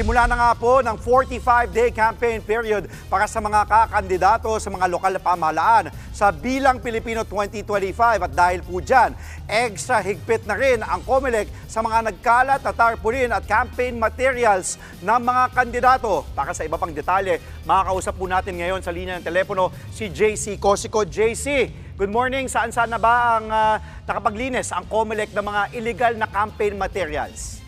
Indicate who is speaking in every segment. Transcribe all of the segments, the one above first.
Speaker 1: Nagsimula na nga po ng 45-day campaign period para sa mga kakandidato sa mga lokal na pamahalaan sa Bilang Pilipino 2025. At dahil po dyan, extra higpit na rin ang COMELEC sa mga nagkalat na tarpaulin at campaign materials ng mga kandidato. Para sa iba pang detalye, makakausap po natin ngayon sa linya ng telepono si JC Cosico. JC, good morning. Saan-saan na ba ang nakapaglinis ang COMELEC ng mga illegal na campaign materials?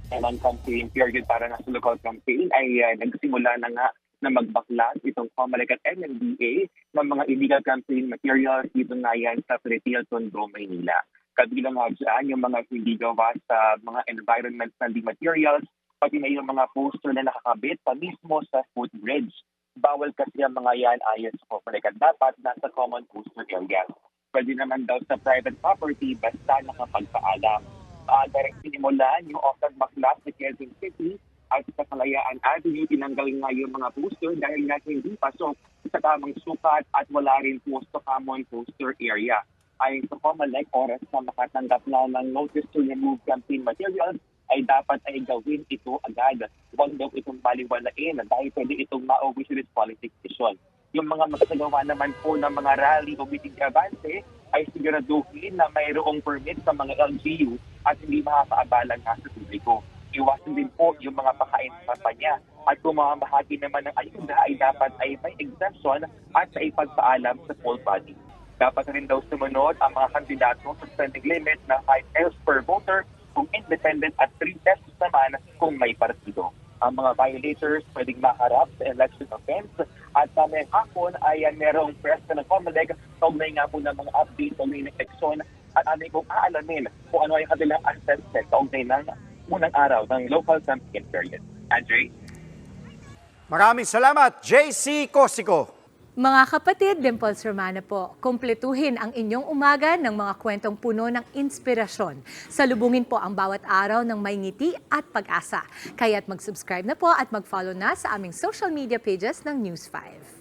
Speaker 2: Ang campaign period para na sa local campaign ay nagsimula na nga na magbaklas itong COMELEC at MMDA ng mga illegal campaign materials dito nga yan sa Retail Tondo, Maynila. Kabilang nga dyan yung mga hindi gawa sa mga environment-friendly materials, pati na yung mga poster na nakakabit pa mismo sa footbridge. Bawal kasi ang mga yan ayon sa COMELEC at dapat nasa common poster area. Pwede naman daw sa private property basta nakapagpaalam. Direct sinimulan yung Oakland Baklas sa Quezon City at sa Kalayaan Avenue. Tinanggal nga yung mga poster dahil nga hindi pasok sa tamang sukat at wala rin po sa common poster area. Ayon sa COMELEC, oras na makatanggap na ng notice to remove campaign materials ay dapat ay gawin ito agad. Huwag daw itong baliwalain dahil pwede itong ma-over to disqualification. Yung mga magsagawa naman po ng mga rally o meeting avance ay siguraduhin na mayroong permit sa mga LGU at hindi makakaabala nga sa publiko. Iwasan din po yung mga pakain sa kampanya at kung mamahagi naman ng ayuda ay dapat ay may exemption at sa ipagpaalam sa poll body. Dapat rin daw sumunod ang mga kandidato sa spending limit na 5 pesos per voter kung independent at 3 pesos naman kung may partido. Ang mga violators pwedeng maharap sa election offense at sa may hapon ay merong press ng COMELEC kaugnay nga po ng mga update kaugnay ng election at aming kung aalamin kung ano ay kanilang assessment kaugnay ng unang araw ng local campaign period. Andre?
Speaker 1: Maraming salamat, JC Cosico.
Speaker 3: Mga kapatid, Dimples Romana po, kumpletuhin ang inyong umaga ng mga kwentong puno ng inspirasyon. Salubungin po ang bawat araw ng may ngiti at pag-asa. Kaya't mag-subscribe na po at mag-follow na sa aming social media pages ng News 5.